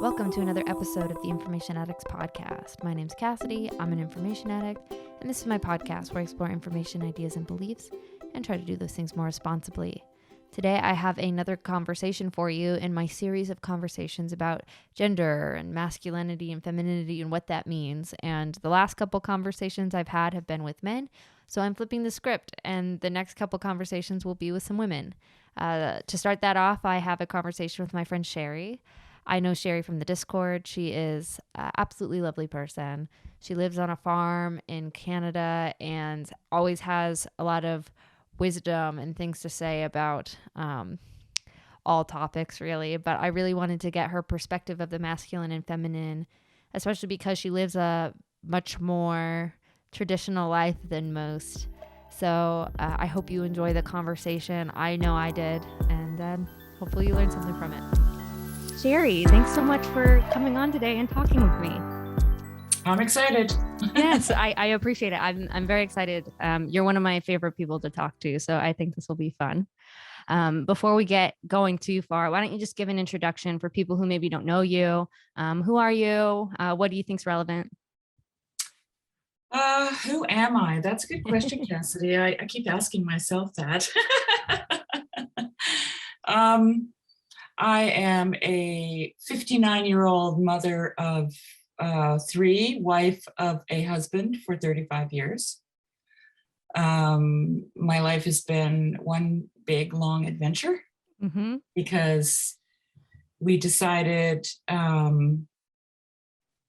Welcome to another episode of the Information Addicts Podcast. My name's Cassidy, I'm an information addict, and this is my podcast where I explore information, ideas, and beliefs, and try to do those things more responsibly. Today I have another conversation for you in my series of conversations about gender and masculinity and femininity and what that means. And the last couple conversations I've had have been with men, so I'm flipping the script, and the next couple conversations will be with some women. To start that off, I have a conversation with my friend Shari. I know Shari from the Discord. She is an absolutely lovely person. She lives on a farm in Canada and always has a lot of wisdom and things to say about all topics, really. But I really wanted to get her perspective of the masculine and feminine, especially because she lives a much more traditional life than most. So I hope you enjoy the conversation. I know I did, and hopefully you learned something from it. Shari, thanks so much for coming on today and talking with me. I'm excited. Yes, I appreciate it. I'm very excited. You're one of my favorite people to talk to, so I think this will be fun. Before we get going too far, why don't you just give an introduction for people who maybe don't know you? Who are you? What do you think's relevant? Who am I? That's a good question, Cassidy. I keep asking myself that. I am a 59-year-old mother of three, wife of a husband for 35 years. My life has been one big, long adventure because we decided, when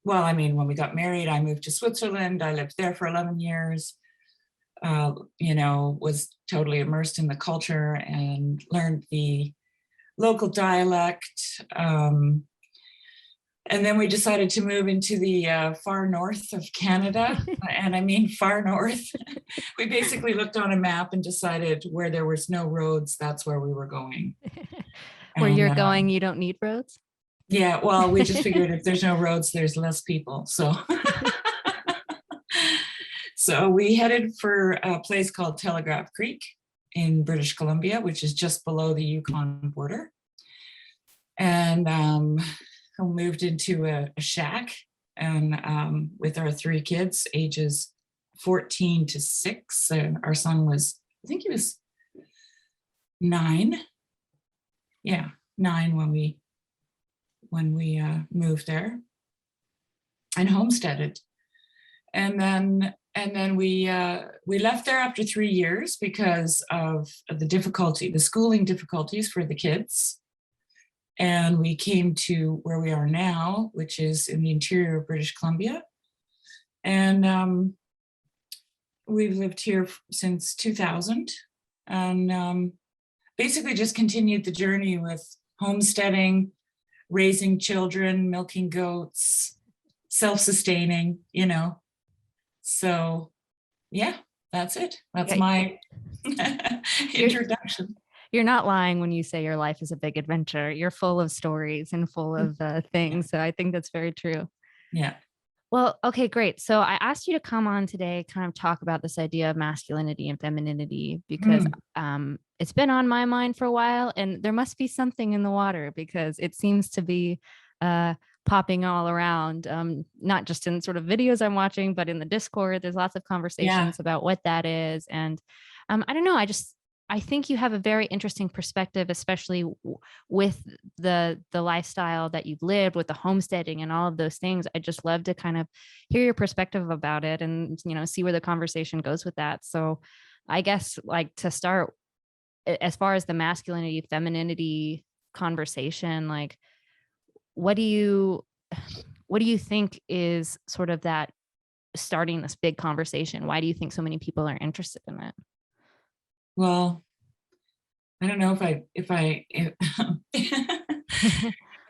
we got married, I moved to Switzerland. I lived there for 11 years, was totally immersed in the culture and learned the local dialect. And then we decided to move into the far north of Canada. And I mean far north. We basically looked on a map and decided where there was no roads, that's where we were going. Where you're going, you don't need roads? Yeah, well, we just figured if there's no roads, there's less people. So so we headed for a place called Telegraph Creek in British Columbia, which is just below the Yukon border. And we moved into a shack and with our three kids, ages 14 to 6. Our son was, I think he was 9. Yeah, 9 when we moved there and homesteaded. And then we left there after 3 years because of the schooling difficulties for the kids. And we came to where we are now, which is in the interior of British Columbia. And we've lived here since 2000 and basically just continued the journey with homesteading, raising children, milking goats, self-sustaining, So, yeah, that's it. That's my introduction. You're not lying when you say your life is a big adventure. You're full of stories and full of things. So I think that's very true. Yeah. Well, okay, great. So I asked you to come on today, kind of talk about this idea of masculinity and femininity, because it's been on my mind for a while, and there must be something in the water because it seems to be popping all around, not just in sort of videos I'm watching, but in the Discord. There's lots of conversations about what that is. And I don't know, I think you have a very interesting perspective, especially with the lifestyle that you've lived, with the homesteading and all of those things. I just love to kind of hear your perspective about it and, see where the conversation goes with that. So I guess to start, as far as the masculinity, femininity conversation, what do you think is sort of that starting this big conversation? Why do you think so many people are interested in it? Well, I don't know if I I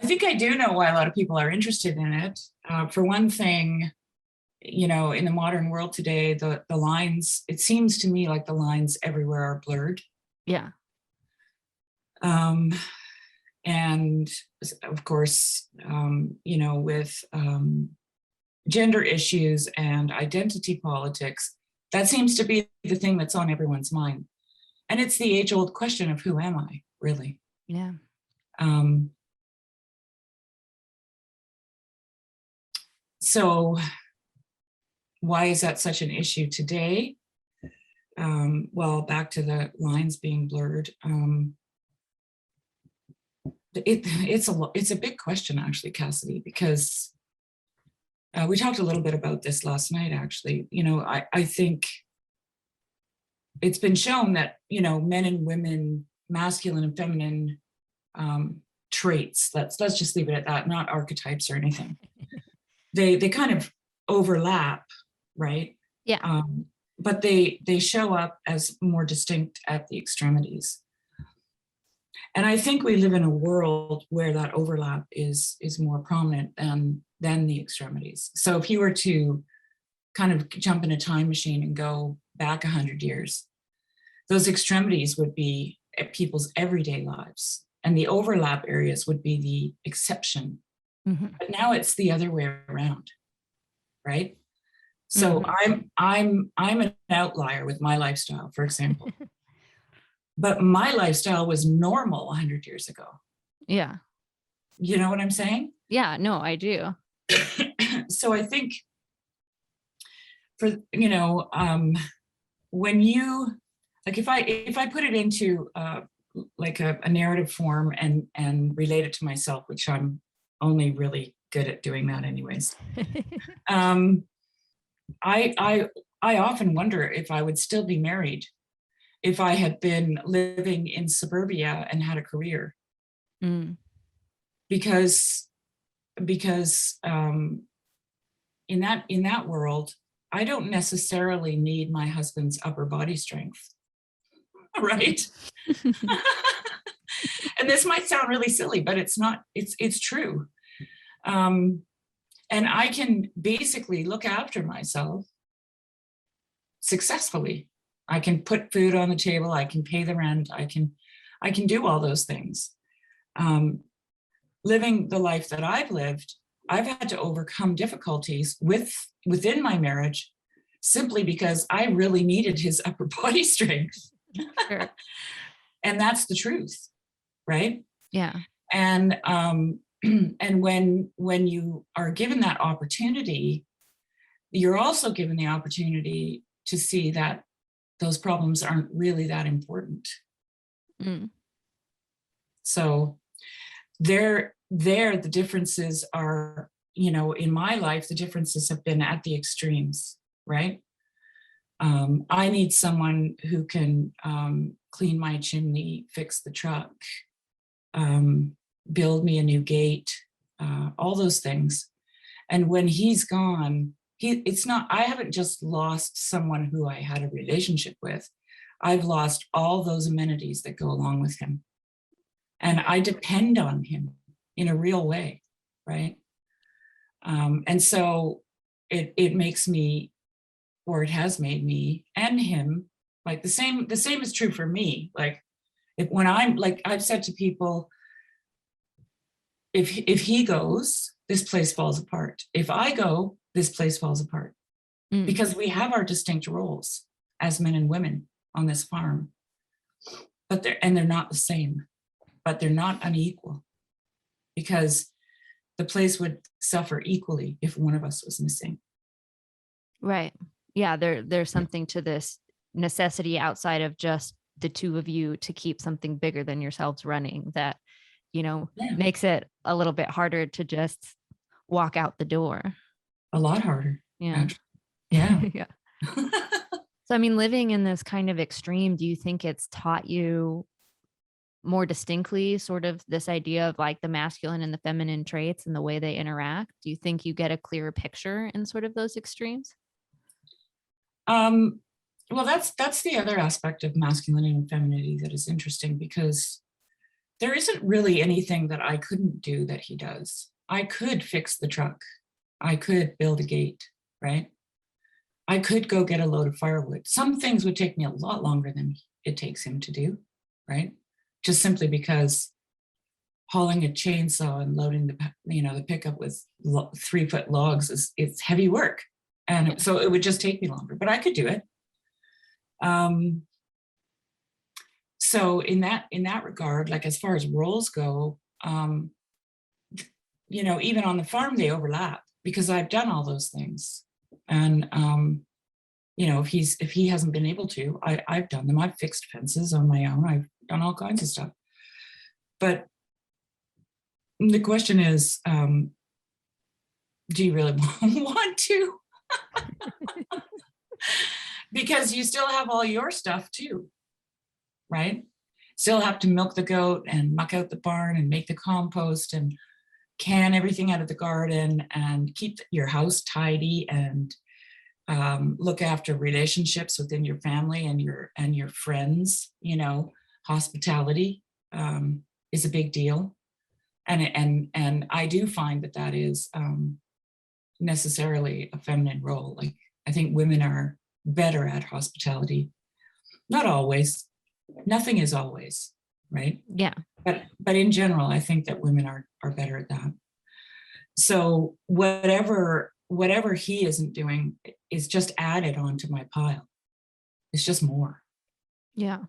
think I do know why a lot of people are interested in it. For one thing, in the modern world today, the lines, it seems to me like the lines everywhere are blurred. Yeah. And of course, with gender issues and identity politics, that seems to be the thing that's on everyone's mind. And it's the age-old question of who am I, really? Yeah. So why is that such an issue today? Well, back to the lines being blurred. It's a big question, actually, Cassidy, because we talked a little bit about this last night, actually. I think it's been shown that, men and women, masculine and feminine traits, let's just leave it at that, not archetypes or anything. They kind of overlap, right? Yeah. But they show up as more distinct at the extremities. And I think we live in a world where that overlap is more prominent than the extremities. So if you were to kind of jump in a time machine and go back 100 years, those extremities would be people's everyday lives, and the overlap areas would be the exception. Mm-hmm. But now it's the other way around, right? So I'm an outlier with my lifestyle, for example. But my lifestyle was normal 100 years ago. Yeah. You know what I'm saying? Yeah, no, I do. So I think for, when you, like, if I put it into like a narrative form and relate it to myself, which I'm only really good at doing that anyways. I often wonder if I would still be married if I had been living in suburbia and had a career. Because in that world, I don't necessarily need my husband's upper body strength, right? And this might sound really silly, but it's not. It's true. And I can basically look after myself successfully. I can put food on the table. I can pay the rent. I can do all those things. Living the life that I've lived, I've had to overcome difficulties within my marriage simply because I really needed his upper body strength. Sure. And that's the truth, right? Yeah. And and when you are given that opportunity, you're also given the opportunity to see that those problems aren't really that important. So the differences are, in my life, the differences have been at the extremes, right? I need someone who can clean my chimney, fix the truck, build me a new gate, all those things. And when he's gone, I haven't just lost someone who I had a relationship with. I've lost all those amenities that go along with him. And I depend on him in a real way, right? And so it makes me, or it has made me and him, like the same is true for me. Like when I'm, like I've said to people, if he goes, this place falls apart. If I go, this place falls apart. Because we have our distinct roles as men and women on this farm, but they're not the same, but they're not unequal, because the place would suffer equally if one of us was missing. Right. Yeah, there's something to this necessity outside of just the two of you to keep something bigger than yourselves running that, makes it a little bit harder to just walk out the door. A lot harder. Yeah. Actually. Yeah. Yeah. So, I mean, living in this kind of extreme, do you think it's taught you more distinctly sort of this idea of like the masculine and the feminine traits and the way they interact? Do you think you get a clearer picture in sort of those extremes? Well, that's the other aspect of masculinity and femininity that is interesting, because there isn't really anything that I couldn't do that he does. I could fix the truck. I could build a gate, right? I could go get a load of firewood. Some things would take me a lot longer than it takes him to do, right? Just simply because hauling a chainsaw and loading the pickup with 3-foot logs it's heavy work. And so it would just take me longer, but I could do it. So in that regard, like as far as roles go, even on the farm, they overlap because I've done all those things. And, if he hasn't been able to, I've done them. I've fixed fences on my own. I've done all kinds of stuff. But the question is, do you really want to? Because you still have all your stuff too, right? Still have to milk the goat and muck out the barn and make the compost and can everything out of the garden and keep your house tidy and look after relationships within your family and your friends. Hospitality is a big deal, and I do find that is necessarily a feminine role. Like, I think women are better at hospitality. Not always. Nothing is always, right? Yeah. But in general, I think that women are better at that. So whatever he isn't doing is just added onto my pile. It's just more. Yeah.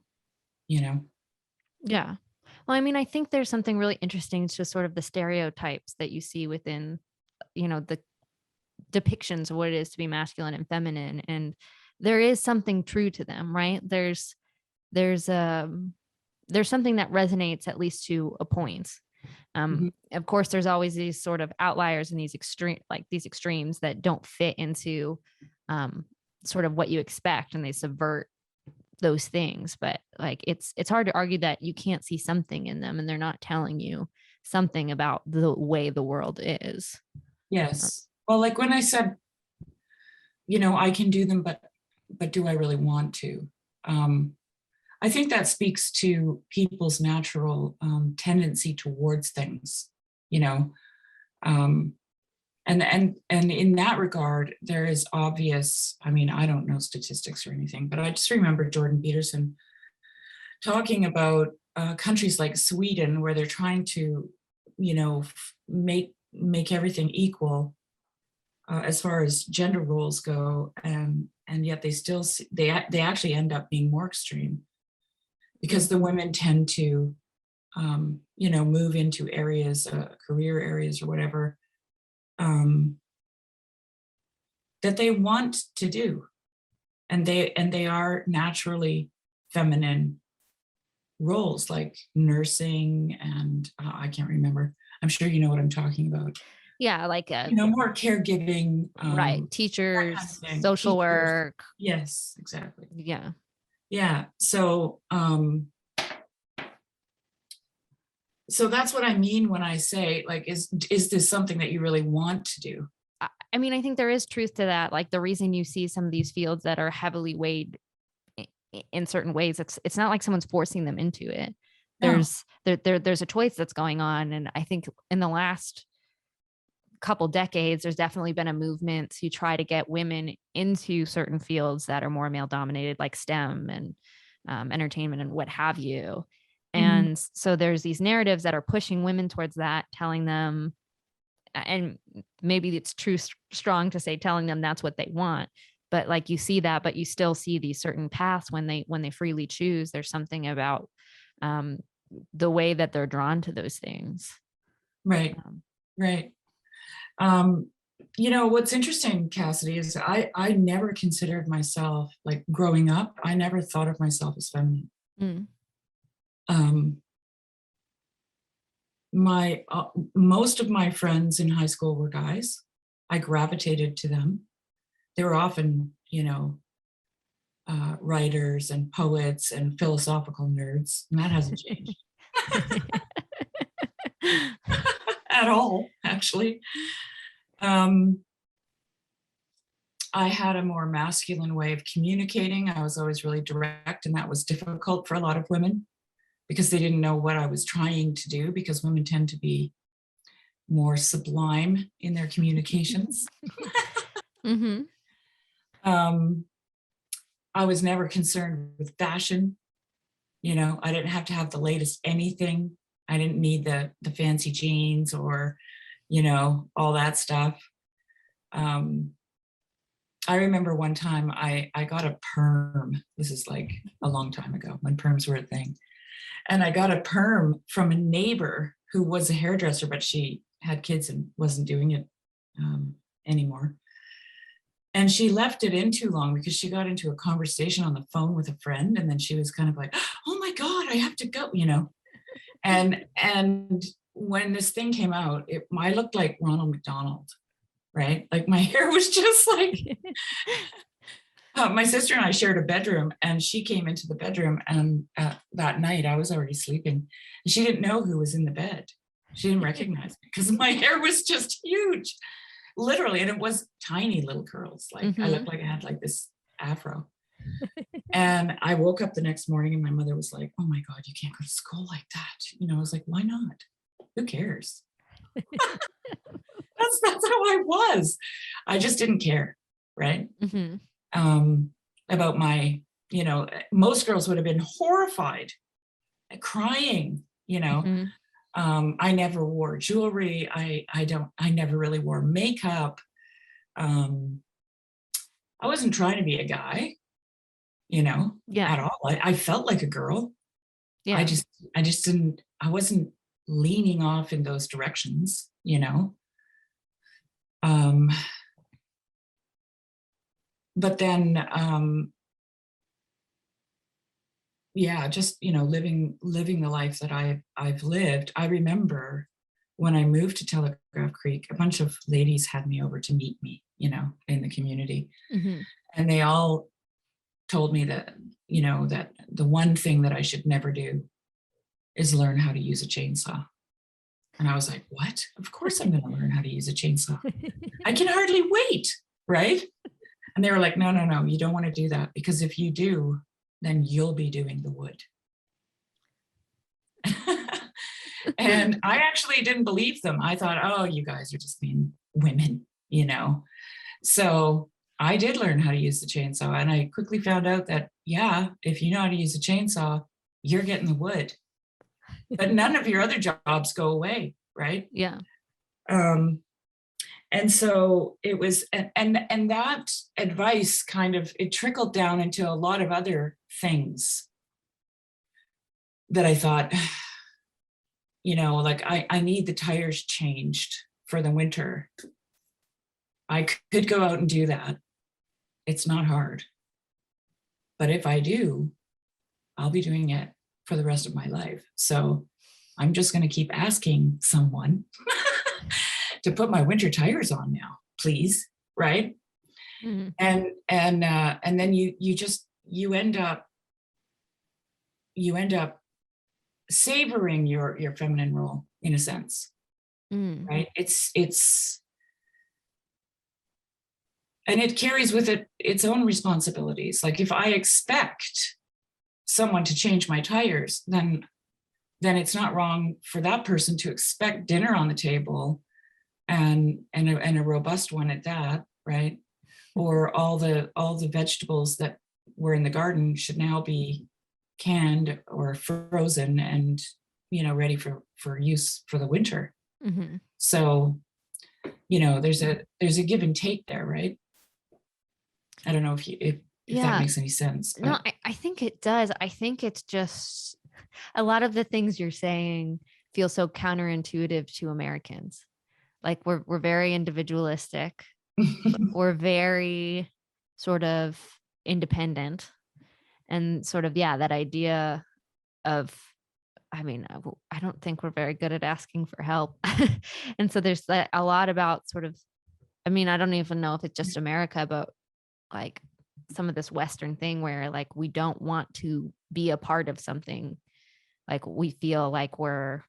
Yeah. Well, I mean, I think there's something really interesting to sort of the stereotypes that you see within, the depictions of what it is to be masculine and feminine. And there is something true to them, right? There's something that resonates, at least to a point. Of course, there's always these sort of outliers and these extremes that don't fit into sort of what you expect, and they subvert those things. But like, it's hard to argue that you can't see something in them, and they're not telling you something about the way the world is. Yes. Well, like when I said, I can do them, but do I really want to? I think that speaks to people's natural tendency towards things, and in that regard, there is obvious. I mean, I don't know statistics or anything, but I just remember Jordan Peterson talking about countries like Sweden, where they're trying to, make everything equal as far as gender roles go, and yet they actually end up being more extreme, because the women tend to move into areas, career areas or whatever, that they want to do, and they are naturally feminine roles, like nursing and I can't remember. I'm sure you know what I'm talking about. Yeah, like more caregiving, right, teachers, social work. Yes, exactly. Yeah. So that's what I mean when I say, like, is this something that you really want to do? I mean, I think there is truth to that. Like, the reason you see some of these fields that are heavily weighed in certain ways, it's not like someone's forcing them into it. There's a choice that's going on. And I think in the last couple decades, there's definitely been a movement to try to get women into certain fields that are more male dominated, like STEM and entertainment and what have you. And so there's these narratives that are pushing women towards that, telling them, and maybe it's strong to say telling them that's what they want, but like, you see that, but you still see these certain paths when they freely choose. There's something about the way that they're drawn to those things. Right. What's interesting, Cassidy, is I never considered myself, like, growing up, I never thought of myself as feminine. Most of my friends in high school were guys. I gravitated to them. They were often, writers and poets and philosophical nerds, and that hasn't changed at all, actually. I had a more masculine way of communicating. I was always really direct, and that was difficult for a lot of women because they didn't know what I was trying to do, because women tend to be more sublime in their communications. I was never concerned with fashion. I didn't have to have the latest anything. I didn't need the fancy jeans or, all that stuff. I remember one time I got a perm. This is like a long time ago when perms were a thing. And I got a perm from a neighbor who was a hairdresser, but she had kids and wasn't doing it anymore. And she left it in too long because she got into a conversation on the phone with a friend, and then she was kind of like, oh my God, I have to go, And when this thing came out, I looked like Ronald McDonald, right? Like my hair was just like, my sister and I shared a bedroom, and she came into the bedroom, and that night I was already sleeping, and she didn't know who was in the bed. She didn't recognize me because my hair was just huge, literally. And it was tiny little curls. Like I looked like I had like this afro. And I woke up the next morning and my mother was like, oh my God, you can't go to school like that. I was like, why not? Who cares? That's how I was. I just didn't care, right? About my, most girls would have been horrified, crying, I never wore jewelry. I never really wore makeup. I wasn't trying to be a guy, at all. I felt like a girl. I just didn't, I wasn't leaning off in those directions, but then, just, living the life that I've lived. I remember when I moved to Telegraph Creek, a bunch of ladies had me over to meet me, in the community. And they all told me that, that the one thing that I should never do is learn how to use a chainsaw. And I was like, what? Of course I'm going to learn how to use a chainsaw. I can hardly wait, right? And they were like, no, you don't want to do that, because if you do, then you'll be doing the wood. And I actually didn't believe them. I thought, oh, you guys are just being women, So I did learn how to use the chainsaw. And I quickly found out that, if you know how to use a chainsaw, you're getting the wood. But none of your other jobs go away, right? Yeah. And so it was, and that advice kind of, it trickled down into a lot of other things that I thought, like I need the tires changed for the winter. I could go out and do that. It's not hard. But if I do, I'll be doing it for the rest of my life. So I'm just going to keep asking someone to put my winter tires on now, please. Right. And then you end up savoring your feminine role in a sense. Right. It's and it carries with it its own responsibilities. Like if I expect someone to change my tires, then it's not wrong for that person to expect dinner on the table and a robust one at that, right? Or all the vegetables that were in the garden should now be canned or frozen and ready for use for the winter. So there's a give and take there, right? I don't know if that makes any sense. But. No, I think it does. I think it's just a lot of the things you're saying feel so counterintuitive to Americans. Like we're very individualistic. We're very sort of independent, and sort of, that idea of, I don't think we're very good at asking for help. And so there's a lot about sort of, I don't even know if it's just America, but like some of this Western thing where like we don't want to be a part of something. Like we feel like we're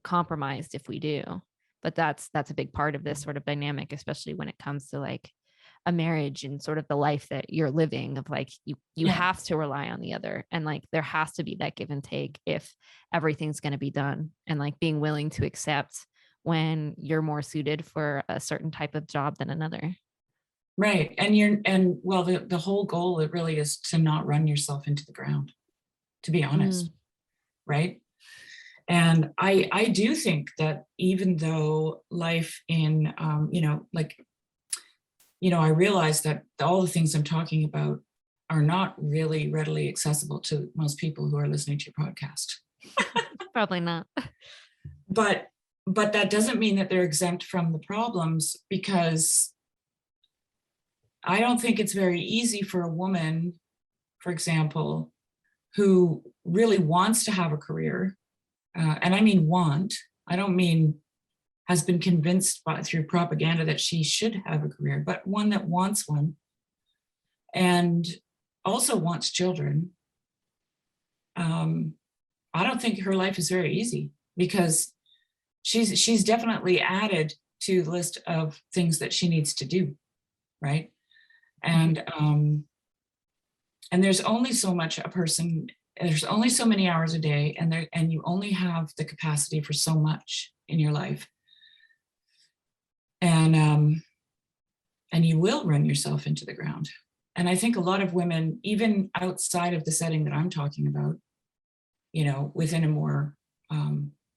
compromised if we do. But that's a big part of this sort of dynamic, especially when it comes to like a marriage and sort of the life that you're living, of like you have to rely on the other, and like there has to be that give and take if everything's going to be done, and like being willing to accept when you're more suited for a certain type of job than another. Right. And well, the whole goal, it really is to not run yourself into the ground, to be honest. Right. And I do think that even though life in, I realize that all the things I'm talking about are not really readily accessible to most people who are listening to your podcast. Probably not. But but that doesn't mean that they're exempt from the problems, because I don't think it's very easy for a woman, for example, who really wants to have a career, and I mean want, I don't mean has been convinced through propaganda that she should have a career, but one that wants one and also wants children. I don't think her life is very easy, because she's definitely added to the list of things that she needs to do, right? And there's only so much a person, there's only so many hours a day, and you only have the capacity for so much in your life. And you will run yourself into the ground. And I think a lot of women, even outside of the setting that I'm talking about, you know, within a more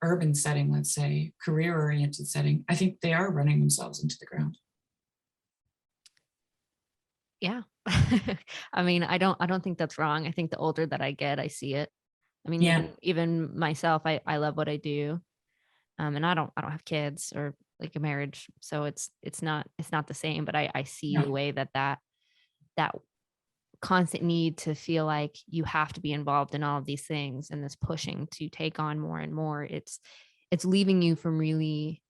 urban setting, let's say, career-oriented setting, I think they are running themselves into the ground. Yeah. I mean, I don't think that's wrong. I think the older that I get, I see it. I mean, Yeah. even myself, I love what I do. And I don't have kids or like a marriage, so it's not the same, but I see No. the way that constant need to feel like you have to be involved in all of these things, and this pushing to take on more and more, it's leaving you from really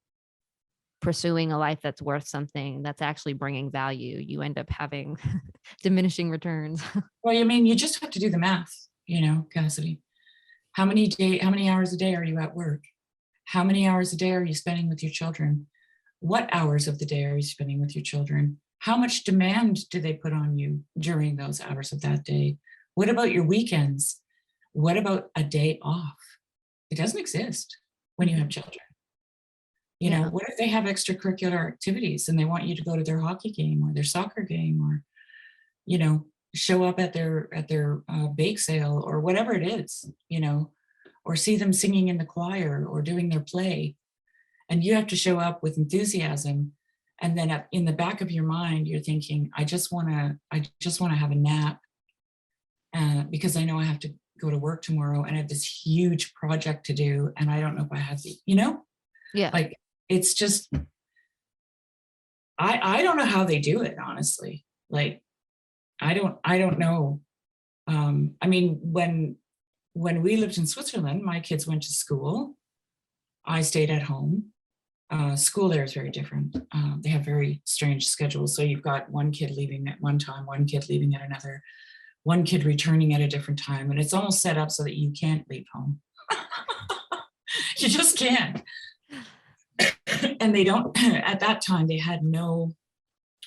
pursuing a life that's worth something, that's actually bringing value. You end up having diminishing returns. Well, I mean, you just have to do the math, you know, Cassidy. How many hours a day are you at work? How many hours a day are you spending with your children? What hours of the day are you spending with your children? How much demand do they put on you during those hours of that day? What about your weekends? What about a day off? It doesn't exist when you have children. You know, what if they have extracurricular activities and they want you to go to their hockey game or their soccer game, or, you know, show up at their bake sale or whatever it is, you know, or see them singing in the choir or doing their play, and you have to show up with enthusiasm, and then in the back of your mind you're thinking, I just want to have a nap, because I know I have to go to work tomorrow and I have this huge project to do, and I don't know if I have the, you know, like, it's just, I don't know how they do it, honestly. Like, I don't know. I mean, when we lived in Switzerland, my kids went to school. I stayed at home. School there is very different. They have very strange schedules. So you've got one kid leaving at one time, one kid leaving at another, one kid returning at a different time. And it's almost set up so that you can't leave home. You just can't. And they don't, at that time, they had no,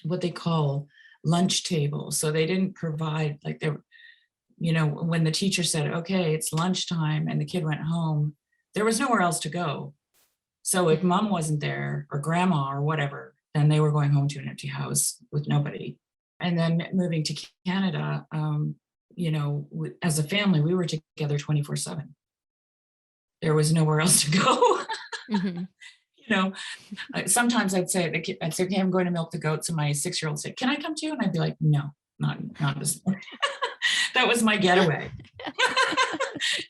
what they call lunch table. So they didn't provide, like, there, you know, when the teacher said, okay, it's lunchtime, and the kid went home, there was nowhere else to go. So if mom wasn't there or grandma or whatever, then they were going home to an empty house with nobody. And then moving to Canada, you know, as a family, we were together 24/7. There was nowhere else to go. You know, sometimes I'd say, okay, I'm going to milk the goats, and my 6-year-old said, can I come too? And I'd be like, no, not this morning. That was my getaway.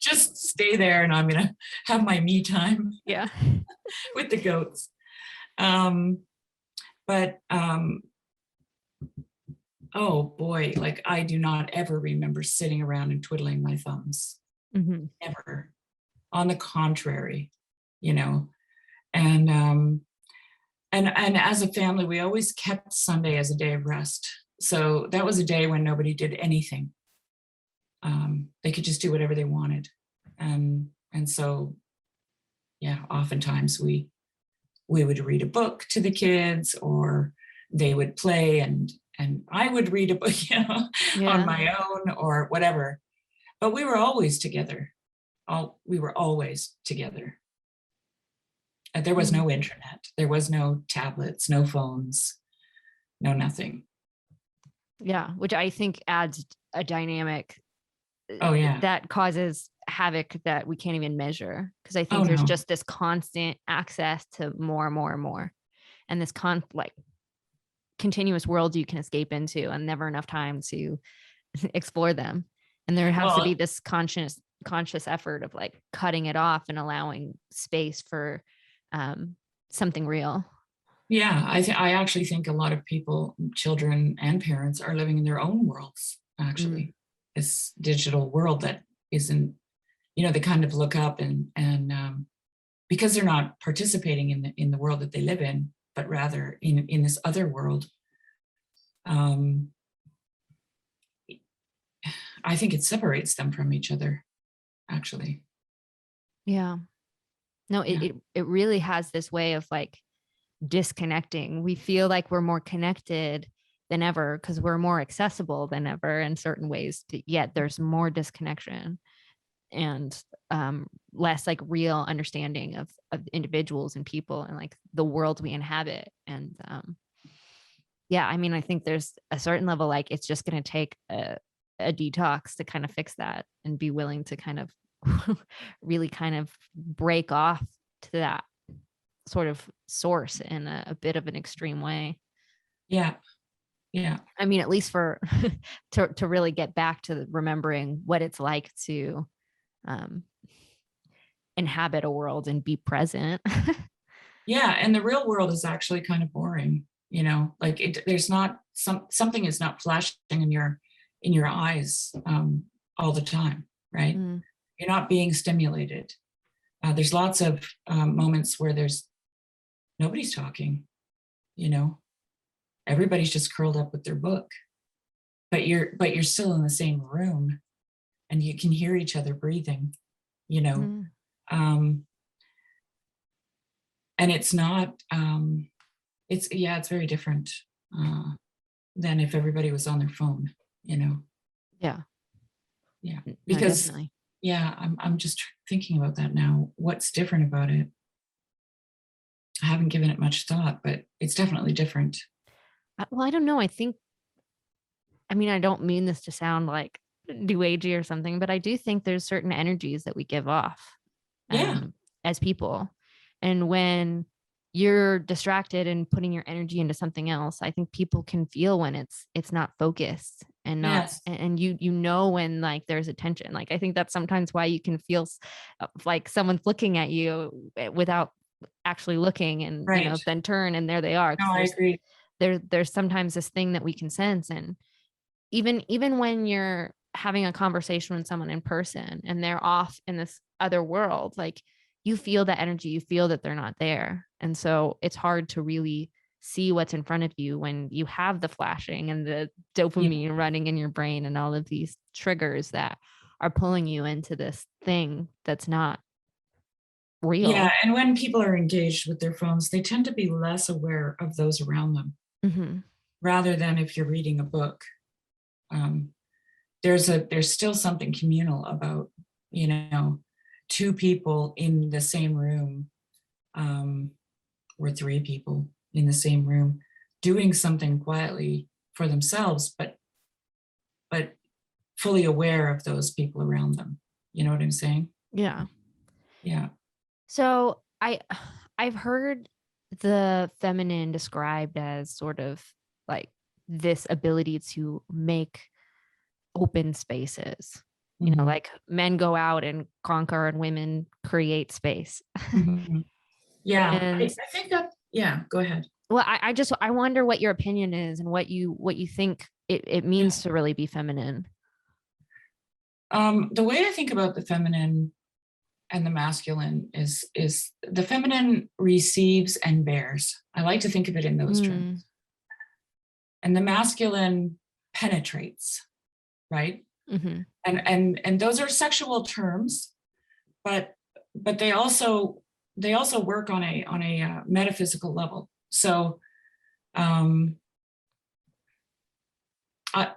Just stay there, and I'm gonna have my me time. Yeah. With the goats. Oh boy, like, I do not ever remember sitting around and twiddling my thumbs. Ever. On the contrary, you know. And as a family, we always kept Sunday as a day of rest. So that was a day when nobody did anything. They could just do whatever they wanted. And so, yeah, oftentimes we would read a book to the kids, or they would play, and I would read a book, you know, on my own or whatever. But we were always together. We were always together. There was no internet. There was no tablets, no phones, no nothing. Yeah, which I think adds a dynamic. Oh yeah. That causes havoc that we can't even measure, because I think there's just this constant access to more and more and more, and this continuous world you can escape into, and never enough time to explore them. And there has to be this conscious effort of like cutting it off and allowing space for something real. Yeah, I actually think a lot of people, children and parents, are living in their own worlds, actually. This digital world that isn't, they kind of look up and because they're not participating in the world that they live in, but rather in this other world. I think it separates them from each other, actually. Yeah. No, Yeah. it really has this way of like disconnecting. We feel like we're more connected than ever because we're more accessible than ever in certain ways, yet there's more disconnection and less like real understanding of individuals and people and like the world we inhabit. And yeah, I mean, I think there's a certain level, like it's just going to take a detox to kind of fix that and be willing to kind of really kind of break off to that sort of source in a bit of an extreme way. Yeah. I mean, at least for to really get back to remembering what it's like to inhabit a world and be present. Yeah, and the real world is actually kind of boring, like there's not something is not flashing in your eyes all the time, right? You're not being stimulated. There's lots of moments where nobody's talking, everybody's just curled up with their book, but you're still in the same room and you can hear each other breathing, and it's not it's very different than if everybody was on their phone, Yeah because no, I'm just thinking about that now. What's different about it? I haven't given it much thought, but it's definitely different. Well, I don't know. I mean, I don't mean this to sound like new agey or something, but I do think there's certain energies that we give off as people. And when you're distracted and putting your energy into something else, I think people can feel when it's not focused and not, and you know, when like there's attention. Like, I think that's sometimes why you can feel like someone's looking at you without actually looking and, then turn and there they are. No, I agree. There's sometimes this thing that we can sense. And even when you're having a conversation with someone in person and they're off in this other world, like you feel that energy, you feel that they're not there. And so it's hard to really see what's in front of you when you have the flashing and the dopamine running in your brain and all of these triggers that are pulling you into this thing that's not real. Yeah, and when people are engaged with their phones, they tend to be less aware of those around them, rather than if you're reading a book. There's still something communal about, two people in the same room, or three people in the same room doing something quietly for themselves, but fully aware of those people around them. You know what I'm saying? Yeah. So I've heard the feminine described as sort of like this ability to make open spaces. Like men go out and conquer and women create space. Yeah, And I think that, go ahead. Well, I wonder what your opinion is and what you think it means to really be feminine. The way I think about the feminine and the masculine is the feminine receives and bears. I like to think of it in those terms. And the masculine penetrates, right? And those are sexual terms, but they also work on a metaphysical level. So,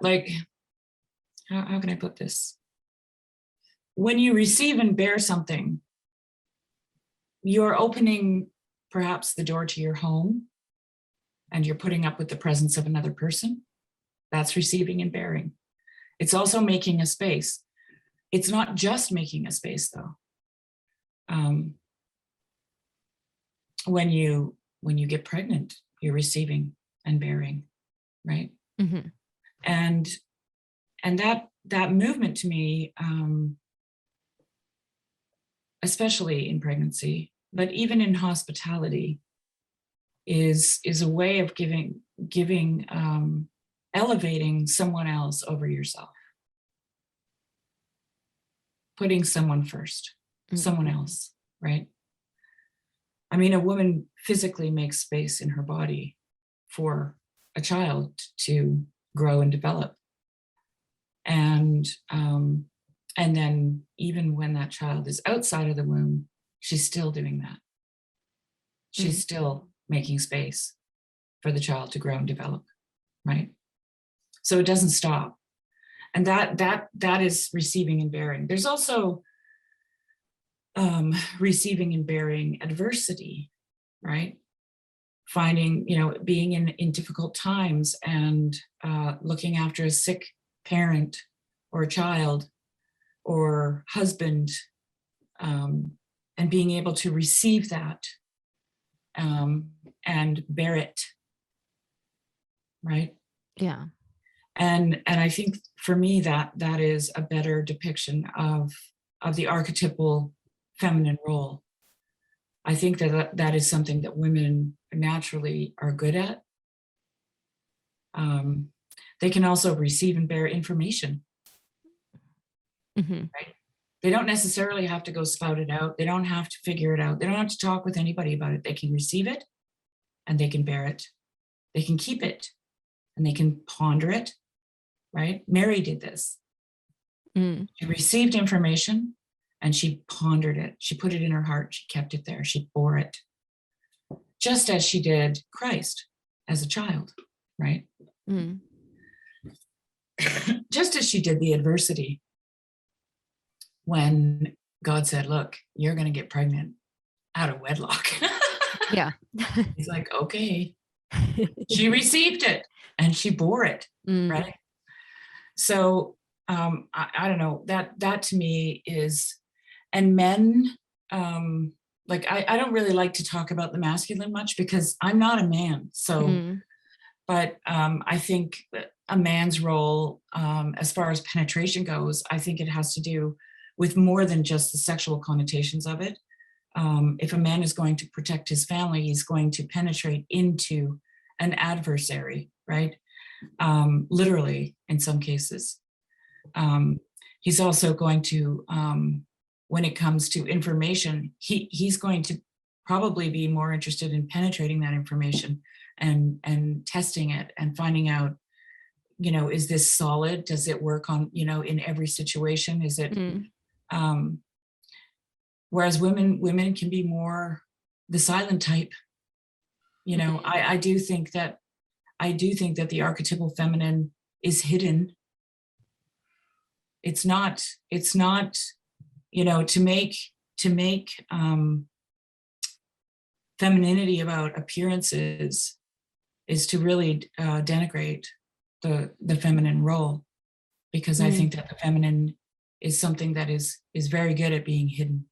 like, how can I put this? When you receive and bear something, you're opening perhaps the door to your home, and you're putting up with the presence of another person. That's receiving and bearing. It's also making a space. It's not just making a space, though. When you get pregnant, you're receiving and bearing, right? And that movement to me, especially in pregnancy, but even in hospitality is a way of giving elevating someone else over yourself, putting someone first, someone else, right? I mean, a woman physically makes space in her body for a child to grow and develop. And then even when that child is outside of the womb, she's still doing that. She's still making space for the child to grow and develop, right? So it doesn't stop. And that is receiving and bearing. There's also receiving and bearing adversity, right? Finding, being in difficult times and looking after a sick parent or a child or husband, and being able to receive that and bear it, right? Yeah. And I think for me that is a better depiction of the archetypal feminine role. I think that is something that women naturally are good at. They can also receive and bear information, right? They don't necessarily have to go spout it out. They don't have to figure it out. They don't have to talk with anybody about it. They can receive it and they can bear it. They can keep it and they can ponder it, right? Mary did this. She received information and she pondered it. She put it in her heart. She kept it there. She bore it. Just as she did Christ as a child, right? Just as she did the adversity when God said, look, you're going to get pregnant out of wedlock. Yeah. He's like, okay. She received it and she bore it, right? So I don't know, that to me is, and men, like I don't really like to talk about the masculine much because I'm not a man. So, but I think that a man's role, as far as penetration goes, I think it has to do with more than just the sexual connotations of it. If a man is going to protect his family, he's going to penetrate into an adversary, right? Literally, in some cases. He's also going to, when it comes to information, he's going to probably be more interested in penetrating that information and testing it and finding out, is this solid? Does it work on, in every situation? Is it, whereas women can be more the silent type. I do think that the archetypal feminine is hidden. It's not, to make femininity about appearances is to really denigrate the feminine role, because I think that the feminine is something that is very good at being hidden.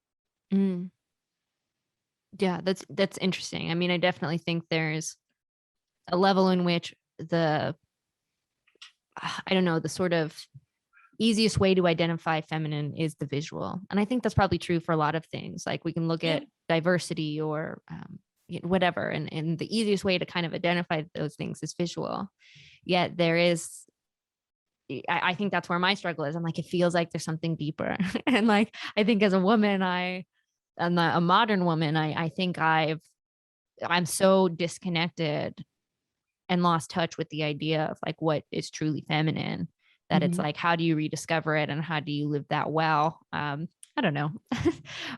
Yeah, that's interesting. I mean, I definitely think there's a level in which the sort of easiest way to identify feminine is the visual. And I think that's probably true for a lot of things. Like we can look at diversity or whatever. And the easiest way to kind of identify those things is visual. Yet there is, I think that's where my struggle is. I'm like, it feels like there's something deeper. And like, I think as a woman, I'm a modern woman. I think I'm so disconnected and lost touch with the idea of like what is truly feminine, that it's like, how do you rediscover it and how do you live that well? I don't know.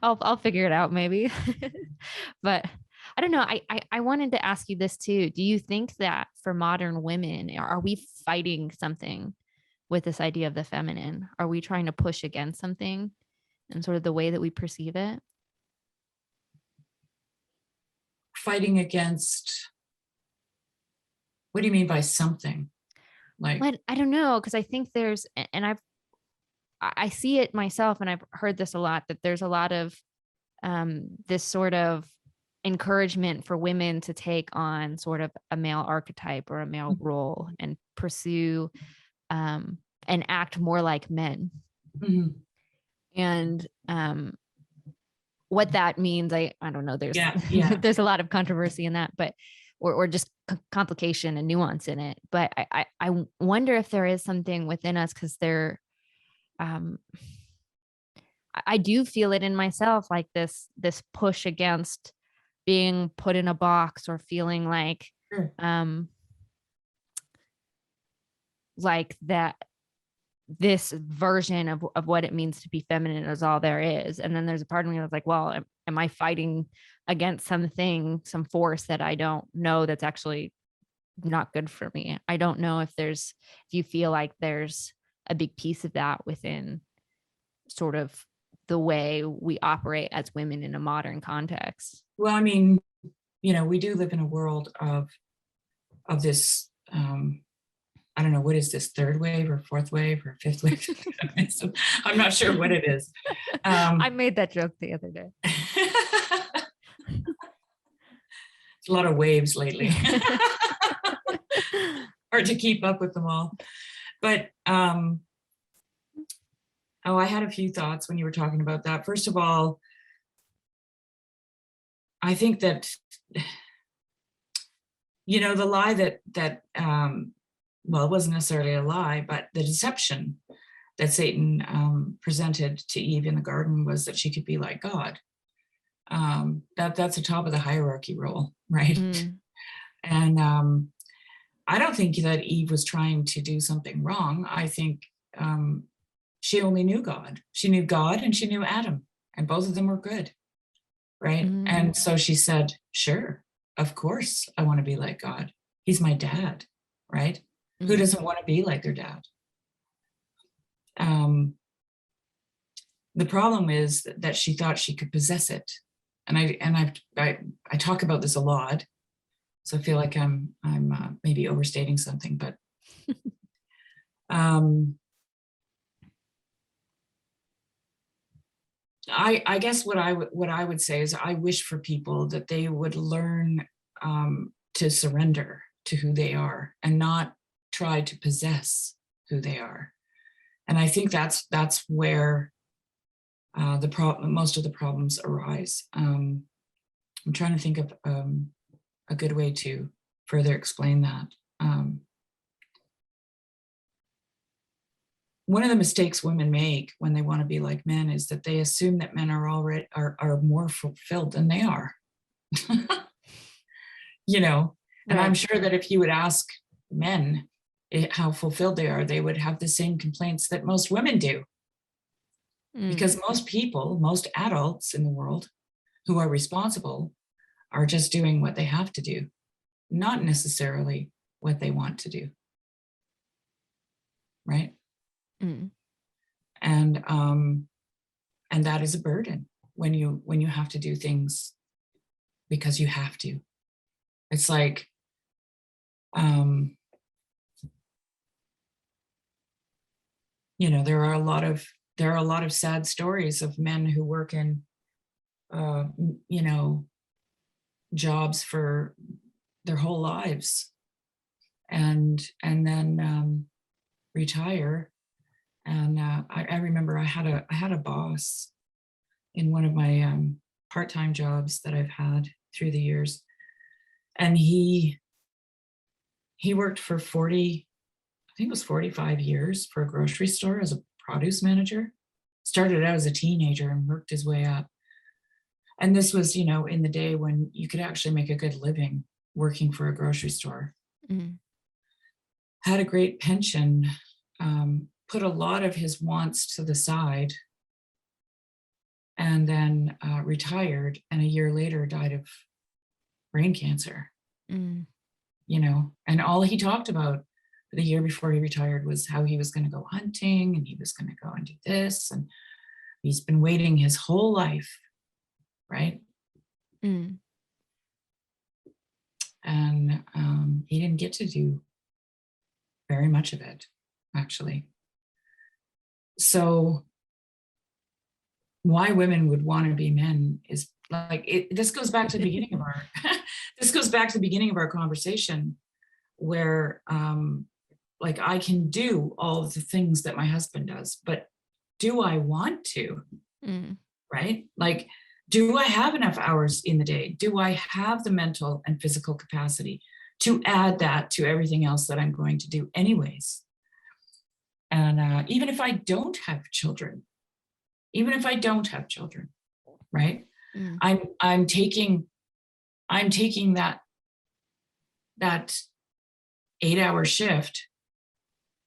I'll figure it out maybe. But I don't know. I wanted to ask you this too. Do you think that for modern women, are we fighting something with this idea of the feminine? Are we trying to push against something and sort of the way that we perceive it? Fighting against, what do you mean by something? Like, I don't know, because I think there's, and I see it myself, and I've heard this a lot, that there's a lot of this sort of encouragement for women to take on sort of a male archetype or a male role and pursue and act more like men. And what that means, I don't know. There's there's a lot of controversy in that, but or just complication and nuance in it. But I wonder if there is something within us, because I do feel it in myself, like this push against being put in a box, or feeling like that this version of what it means to be feminine is all there is. And then there's a part of me that's like, well, am I fighting against some force that I don't know that's actually not good for me? I don't know if you feel like there's a big piece of that within sort of the way we operate as women in a modern context. Well, I mean, we do live in a world of this, I don't know, what is this, third wave or fourth wave or fifth wave? I'm not sure what it is. I made that joke the other day. It's a lot of waves lately. Hard to keep up with them all. But I had a few thoughts when you were talking about that. First of all, I think that, the lie that well, it wasn't necessarily a lie, but the deception that Satan presented to Eve in the garden was that she could be like God. That's the top of the hierarchy role, right? And I don't think that Eve was trying to do something wrong. I think she only knew God. She knew God and she knew Adam, and both of them were good, right? And so she said, sure, of course I want to be like God. He's my dad, right? Who doesn't want to be like their dad? The problem is that she thought she could possess it. And I talk about this a lot, so I feel like I'm maybe overstating something, but I guess what I would say is I wish for people that they would learn to surrender to who they are and not try to possess who they are. And I think that's where most of the problems arise. I'm trying to think of a good way to further explain that. One of the mistakes women make when they want to be like men is that they assume that men are more fulfilled than they are. And I'm sure that if you would ask men how fulfilled they are, they would have the same complaints that most women do. Because most adults in the world who are responsible are just doing what they have to do, not necessarily what they want to do. Right? And that is a burden when you have to do things because you have to. It's like there are a lot of sad stories of men who work in jobs for their whole lives and then retire. And I remember I had a boss in one of my part-time jobs that I've had through the years, and he worked for 45 years for a grocery store as a produce manager. Started out as a teenager and worked his way up. And this was, in the day when you could actually make a good living working for a grocery store. Had a great pension, put a lot of his wants to the side, and then retired, and a year later died of brain cancer. And all he talked about the year before he retired was how he was going to go hunting and he was going to go and do this, and he's been waiting his whole life, right? And he didn't get to do very much of it, actually. So why women would want to be men is like this goes back to the beginning of our conversation, where like I can do all of the things that my husband does, but do I want to? Right? Like Do I have enough hours in the day? Do I have the mental and physical capacity to add that to everything else that I'm going to do anyways? And even if I don't have children, right? Mm. I'm taking that 8-hour shift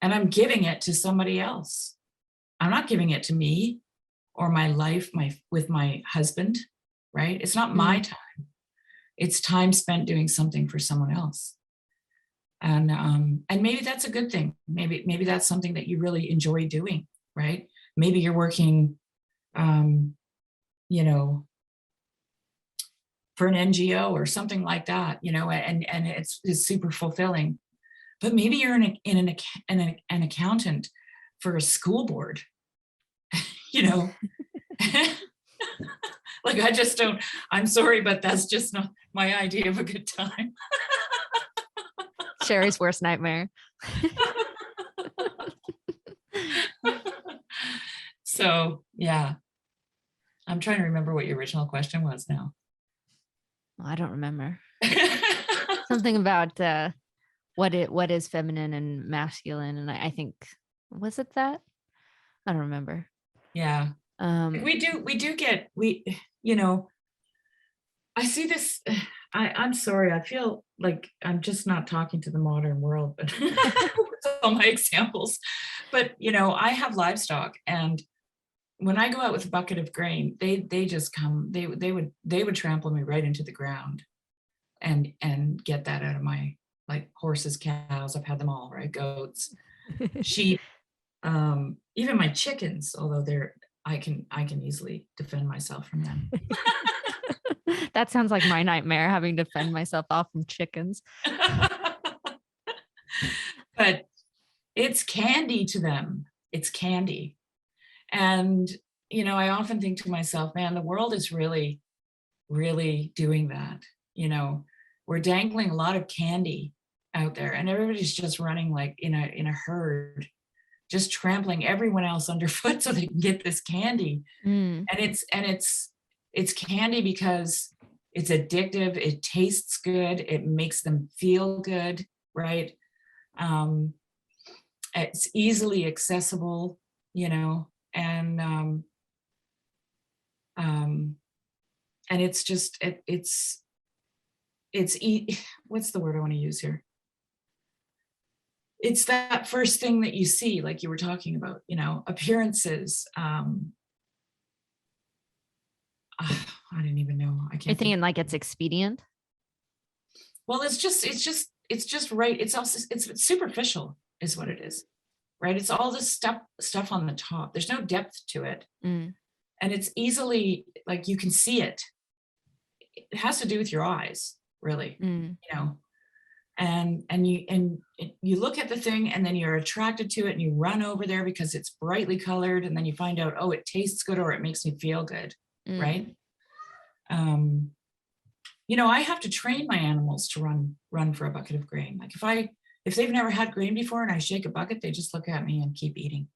and I'm giving it to somebody else. I'm not giving it to me or my life, with my husband, right? It's not my time. It's time spent doing something for someone else. And maybe that's a good thing. Maybe that's something that you really enjoy doing, right? Maybe you're working, you know, for an NGO or something like that, you know, and it's super fulfilling. But maybe you're an accountant for a school board, you know. Like, I just don't, I'm sorry, but that's just not my idea of a good time. Shari's worst nightmare. So, yeah. I'm trying to remember what your original question was now. Well, I don't remember. Something about what is feminine and masculine, and I think, was it that? I don't remember. Yeah. We do get, you know, I see this, I'm sorry, I feel like I'm just not talking to the modern world, but with all my examples. But, you know, I have livestock, and when I go out with a bucket of grain, they just come, they would trample me right into the ground and get that out of my, like, horses, cows, I've had them all, right? Goats, sheep, even my chickens, although I can easily defend myself from them. That sounds like my nightmare, having to fend myself off from chickens. But it's candy to them. It's candy. And, you know, I often think to myself, man, the world is really, really doing that. You know, we're dangling a lot of candy out there, and everybody's just running like in a herd, just trampling everyone else underfoot so they can get this candy. And it's candy because it's addictive, it tastes good, it makes them feel good, right? It's easily accessible, you know, and it's just what's the word I want to use here? It's that first thing that you see, like you were talking about, you know, appearances. I didn't even know. I You're can't thinking think. like it's expedient? Well, it's just right. It's also, it's superficial is what it is, right? It's all this stuff on the top. There's no depth to it. And it's easily, like, you can see it. It has to do with your eyes, really, you know. And you look at the thing, and then you're attracted to it, and you run over there because it's brightly colored, and then you find out, oh, it tastes good, or it makes me feel good, right? You know, I have to train my animals to run for a bucket of grain. Like, if they've never had grain before and I shake a bucket, they just look at me and keep eating.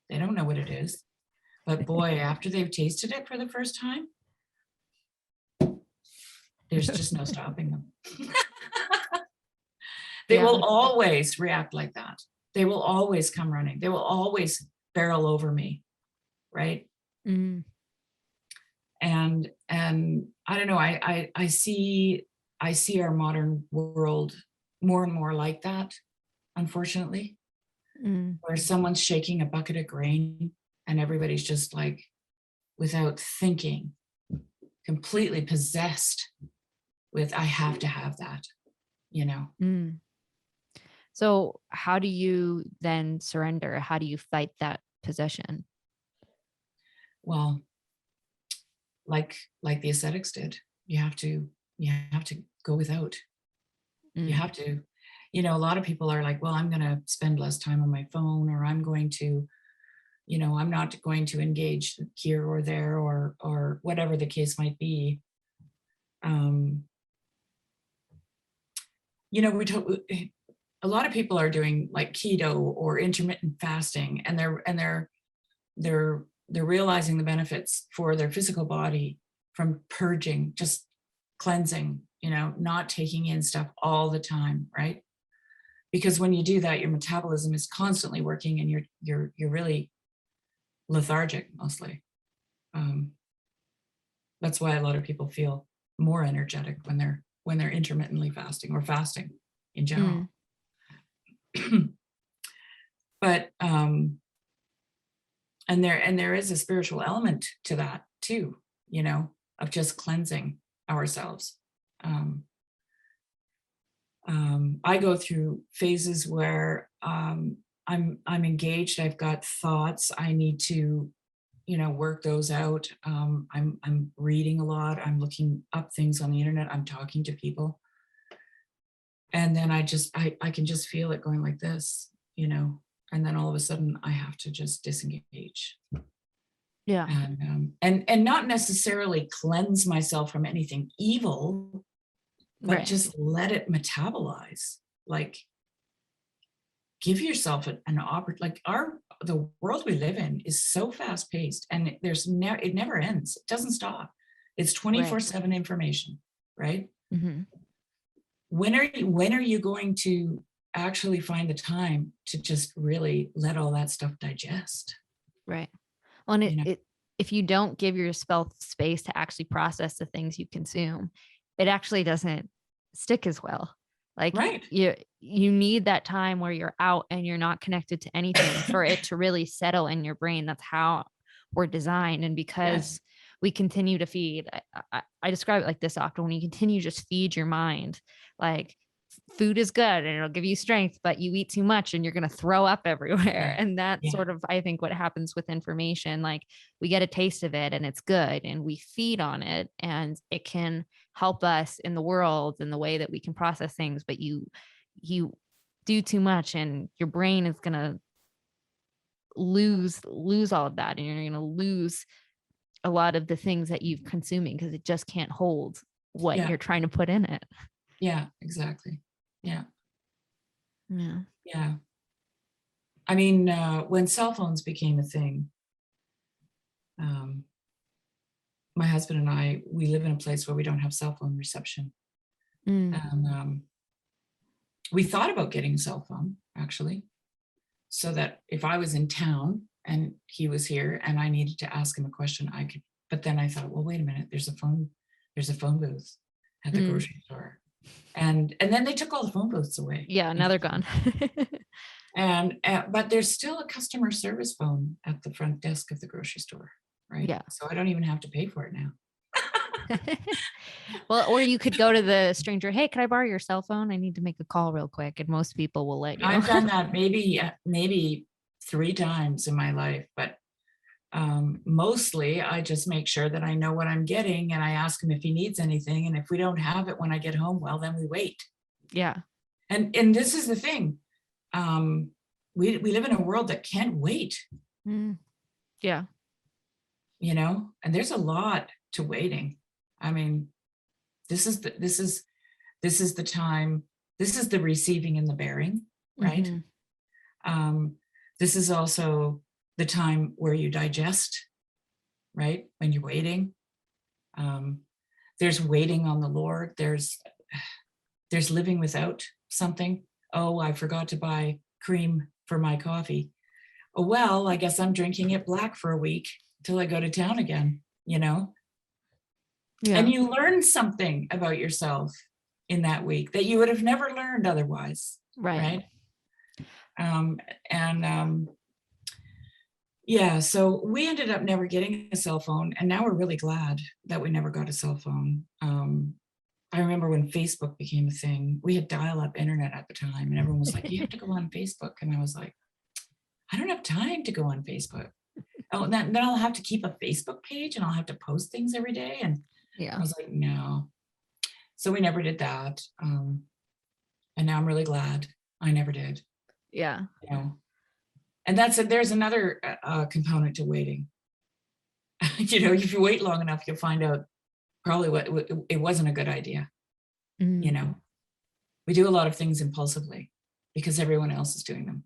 They don't know what it is. But boy, after they've tasted it for the first time, there's just no stopping them. They will always react like that. They will always come running. They will always barrel over me, right? And I don't know, I see our modern world more and more like that, unfortunately, where someone's shaking a bucket of grain and everybody's just, like, without thinking, completely possessed with, I have to have that, you know. So how do you then surrender? How do you fight that possession? Well, like the ascetics did, you have to go without. You have to, you know, a lot of people are like, well, I'm going to spend less time on my phone, or I'm going to, you know, I'm not going to engage here or there, or whatever the case might be. You know, a lot of people are doing like keto or intermittent fasting, and they're realizing the benefits for their physical body from purging, just cleansing, not taking in stuff all the time, right? Because when you do that, your metabolism is constantly working and you're really lethargic mostly. That's why a lot of people feel more energetic when they're intermittently fasting or fasting in general. But and there is a spiritual element to that too, of just cleansing ourselves. I go through phases where I'm engaged. I've got thoughts. I need to, work those out. I'm reading a lot. I'm looking up things on the internet. I'm talking to people, and then I can just feel it going like this, and then all of a sudden I have to just disengage. Yeah. And not necessarily cleanse myself from anything evil, but just let it metabolize. Like, give yourself an opportunity. Like the world we live in is so fast paced, and it never ends. It doesn't stop. It's 24/7 information, right? Mm-hmm. When are you going to actually find the time to just really let all that stuff digest? Right. Well, and if you don't give yourself space to actually process the things you consume, it actually doesn't stick as well. Like, you need that time where you're out and you're not connected to anything for it to really settle in your brain. That's how we're designed. And because we continue to feed, I describe it like this often: when you continue to just feed your mind, like, food is good and it'll give you strength, but you eat too much and you're going to throw up everywhere. And that's sort of, I think, what happens with information. Like, we get a taste of it and it's good and we feed on it and it can help us in the world and the way that we can process things. But you do too much and your brain is going to lose all of that. And you're going to lose a lot of the things that you've consuming because it just can't hold what you're trying to put in it. Yeah, exactly. Yeah. Yeah. I mean, when cell phones became a thing, my husband and I, we live in a place where we don't have cell phone reception. And we thought about getting a cell phone, actually, so that if I was in town and he was here and I needed to ask him a question, I could. But then I thought, well, wait a minute, there's a phone booth at the grocery store. And then they took all the phone booths away. Yeah, now they're gone. But there's still a customer service phone at the front desk of the grocery store, right? Yeah. So I don't even have to pay for it now. Well, or you could go to the stranger, hey, can I borrow your cell phone? I need to make a call real quick. And most people will let you. I've done that maybe 3 times in my life, but mostly I just make sure that I know what I'm getting and I ask him if he needs anything. And if we don't have it when I get home, well, then we wait. Yeah. And this is the thing. We live in a world that can't wait. Yeah. And there's a lot to waiting. I mean, this is the time, this is the receiving and the bearing, right? This is also the time where you digest, right? When you're waiting. There's waiting on the Lord. There's living without something. Oh, I forgot to buy cream for my coffee. Oh, well, I guess I'm drinking it black for a week till I go to town again, Yeah. And you learn something about yourself in that week that you would have never learned otherwise. Right. So we ended up never getting a cell phone, and now we're really glad that we never got a cell phone. I remember when Facebook became a thing, we had dial-up internet at the time, and everyone was like, you have to go on Facebook. And I was like, I don't have time to go on Facebook. Oh, and then I'll have to keep a Facebook page and I'll have to post things every day. And I was like, no. So we never did that. And now I'm really glad I never did. Yeah. And there's another component to waiting. If you wait long enough, you'll find out probably it wasn't a good idea. We do a lot of things impulsively because everyone else is doing them.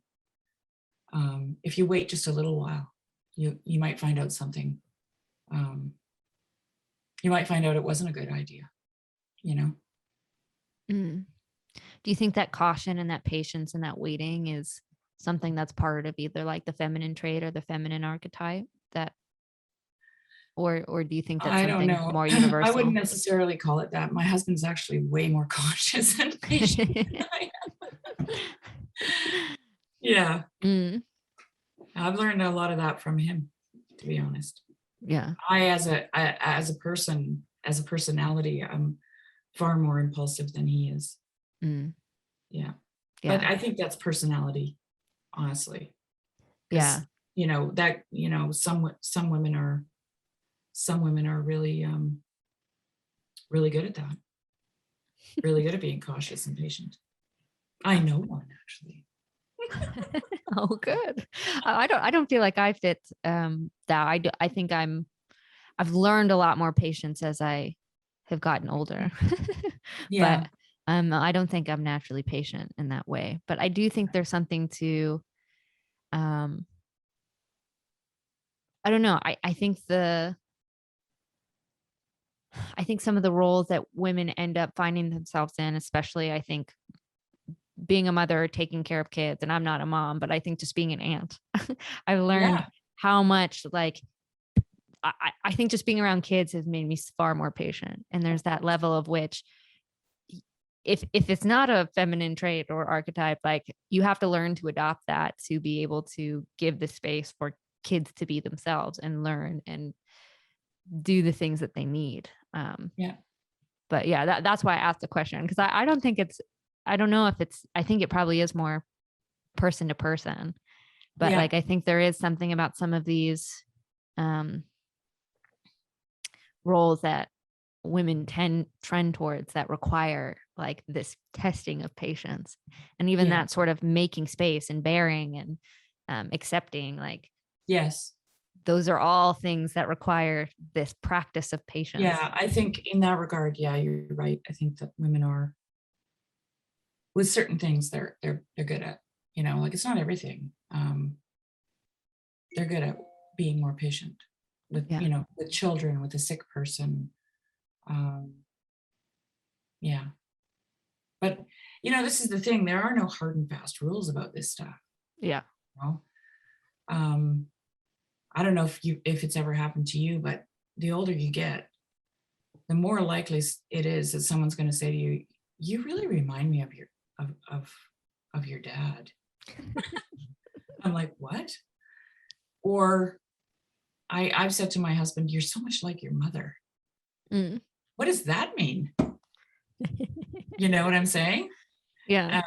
If you wait just a little while, you might find out something you might find out it wasn't a good idea, you know? Mm. Do you think that caution and that patience and that waiting is something that's part of either like the feminine trait or the feminine archetype that, or do you think that's I don't something know. more I wouldn't universal? necessarily call it that. My husband's actually way more cautious and patient than I am. Yeah. Mm, I've learned a lot of that from him, to be honest. yeah. As a person, as a personality, I'm far more impulsive than he is. Mm, Yeah. But yeah. I think that's personality, honestly. Yeah. Because, some women are really, really good at that, really good at being cautious and patient. I know one actually. Oh, good. I don't feel like I fit that. I think I've learned a lot more patience as I have gotten older. Yeah. But I don't think I'm naturally patient in that way. But I do think there's something to um I don't know. I think some of the roles that women end up finding themselves in, especially I think being a mother, taking care of kids, and I'm not a mom, but I think just being an aunt, I've learned Yeah. how much like I think just being around kids has made me far more patient. And there's that level of which if it's not a feminine trait or archetype, like you have to learn to adopt that to be able to give the space for kids to be themselves and learn and do the things that they need. Yeah. But yeah, that's why I asked the question because I don't think I don't know if I think it probably is more person to person, but Yeah. like I think there is something about some of these um, roles that women trend towards that require like this testing of patience and even Yeah. that sort of making space and bearing and accepting, like Yes. those are all things that require this practice of patience. Yeah. I think in that regard, yeah, you're right. I think that women are, with certain things, they're good at, like it's not everything. They're good at being more patient with, Yeah. with children, with a sick person. Um, yeah. But this is the thing. There are no hard and fast rules about this stuff. Yeah. You know? I don't know if it's ever happened to you, but the older you get, the more likely it is that someone's going to say to you, "You really remind me of your dad." I'm like, "What?" Or I've said to my husband, "You're so much like your mother." Mm. What does that mean? You know what I'm saying? Yeah.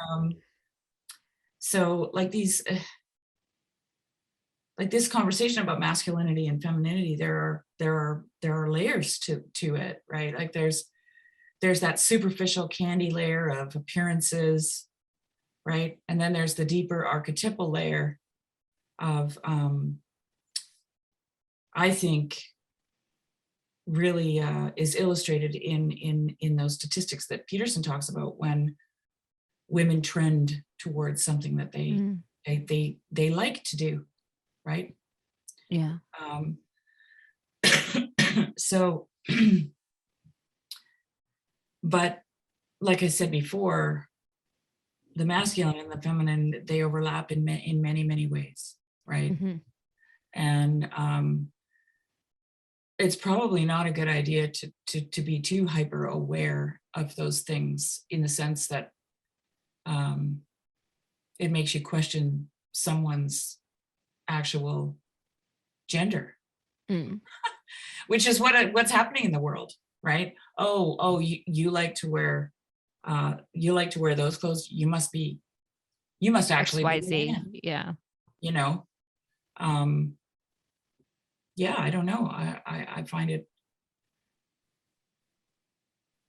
So like this conversation about masculinity and femininity, there are layers to it, right? Like there's that superficial candy layer of appearances, right? And then there's the deeper archetypal layer of I think really is illustrated in those statistics that Peterson talks about when women trend towards something that Mm. they like to do, right? Yeah. Um, so, but like I said before, the masculine and the feminine, they overlap in many, many ways, right? Mm-hmm. And it's probably not a good idea to be too hyper aware of those things, in the sense that it makes you question someone's actual gender, Mm. which is what's happening in the world, right? Oh, you like to wear those clothes. You must actually be a XYZ. man, Yeah. you know. Yeah, I don't know. I find it,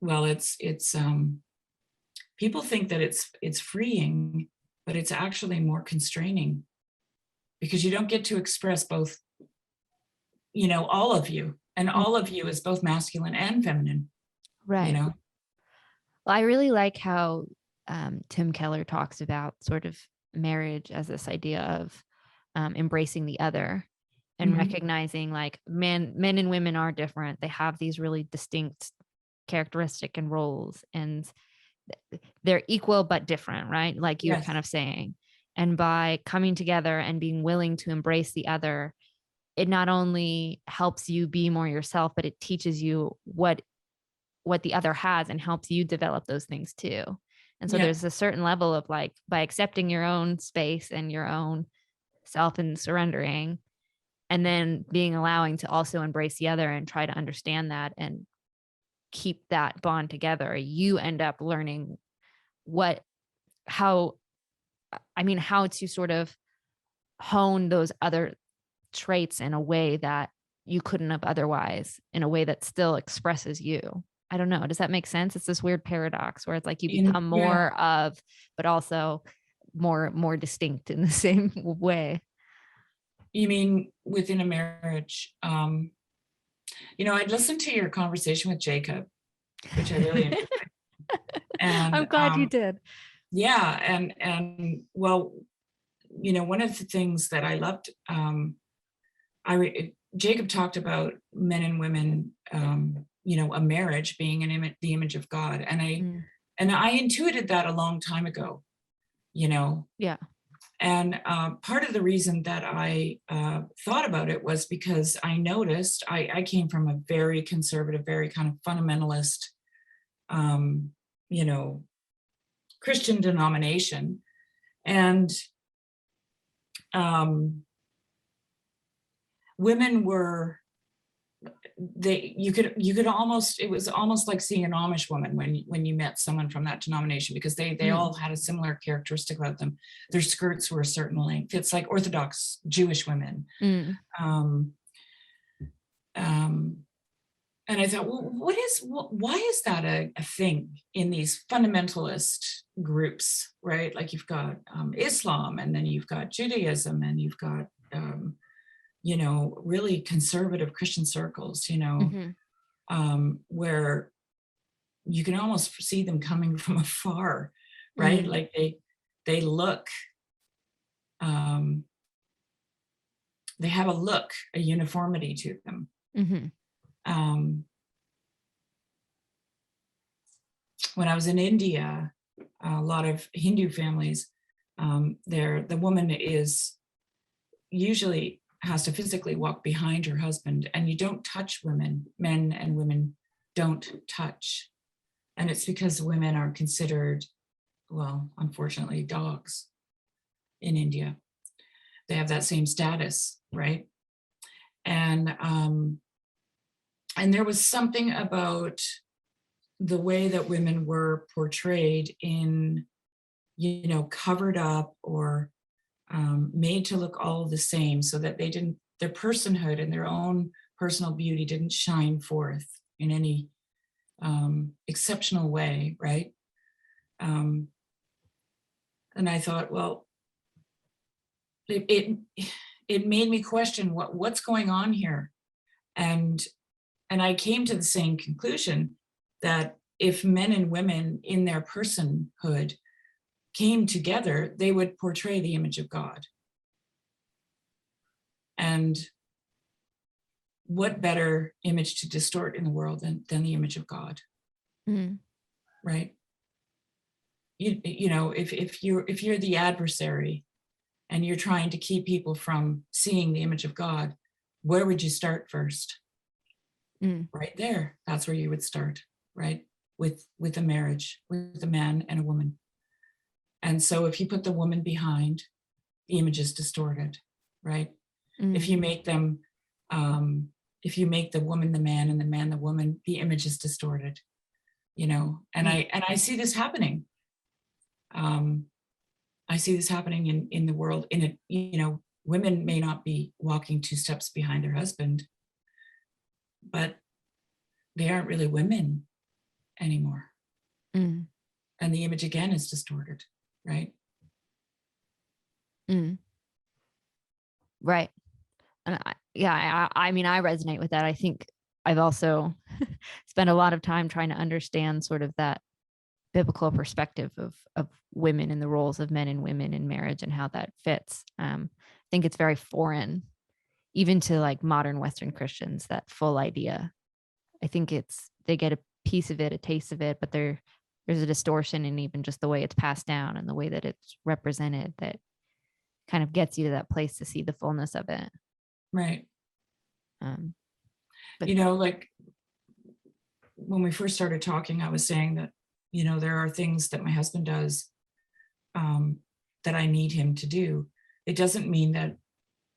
well, it's people think that it's freeing, but it's actually more constraining, because you don't get to express both, all of you, and Mm. all of you is both masculine and feminine, you Right. know. Well, I really like how Tim Keller talks about sort of marriage as this idea of embracing the other. and Mhm. recognizing like men and women are different. They have these really distinct characteristic and roles, and they're equal but different, right? Like you're Yes. kind of saying. And by coming together and being willing to embrace the other, it not only helps you be more yourself, but it teaches you what the other has and helps you develop those things too. And so Yeah. there's a certain level of like, by accepting your own space and your own self and surrendering, and then being allowing to also embrace the other and try to understand that and keep that bond together, you end up learning how to sort of hone those other traits in a way that you couldn't have otherwise, in a way that still expresses you. I don't know. Does that make sense? It's this weird paradox where it's like you become Yeah. more of, but also more distinct in the same way. You mean within a marriage? I'd listened to your conversation with Jacob, which I really enjoyed. I'm And glad you did. yeah, and well, one of the things that I loved, Jacob talked about men and women, a marriage being the image of God, and I intuited that a long time ago, Yeah. and part of the reason that I thought about it was because I noticed I came from a very conservative, very kind of fundamentalist, um, you know, Christian denomination, and um, women were you could almost, it was almost like seeing an Amish woman when you met someone from that denomination, because they all had a similar characteristic about them. Their skirts were a certain length. It's like Orthodox Jewish women. Um, and I thought, well, why is that a thing in these fundamentalist groups, right? Like you've got Islam, and then you've got Judaism, and you've got really conservative Christian circles, where you can almost see them coming from afar, right? Like they look, they have a uniformity to them. When I was in India, a lot of Hindu families, the woman is usually has to physically walk behind her husband, and you don't touch women. Men and women don't touch. And it's because women are considered, well, unfortunately, dogs in India. They have that same status, right? And there was something about the way that women were portrayed in, covered up or made to look all the same, so that their personhood and their own personal beauty didn't shine forth in any exceptional way, right? And I thought, well, it made me question what's going on here, and I came to the same conclusion that if men and women in their personhood came together, they would portray the image of God. And what better image to distort in the world than the image of God, right? If you're the adversary and you're trying to keep people from seeing the image of God, where would you start first? Right there. That's where you would start, right? With a marriage, with a man and a woman. And so if you put the woman behind, the image is distorted, right? If you make them, if you make the woman the man and the man the woman, the image is distorted, and I see this happening. I see this happening in the world. Women may not be walking 2 steps behind their husband, but they aren't really women anymore. And the image again is distorted, right? Right. And I mean, I resonate with that. I think I've also spent a lot of time trying to understand sort of that biblical perspective of women and the roles of men and women in marriage and how that fits. I think it's very foreign, even to like modern Western Christians, that full idea. I think they get a piece of it, a taste of it, but there's a distortion in even just the way it's passed down and the way that it's represented that kind of gets you to that place to see the fullness of it. Right. But, like when we first started talking, I was saying that, there are things that my husband does that I need him to do. It doesn't mean that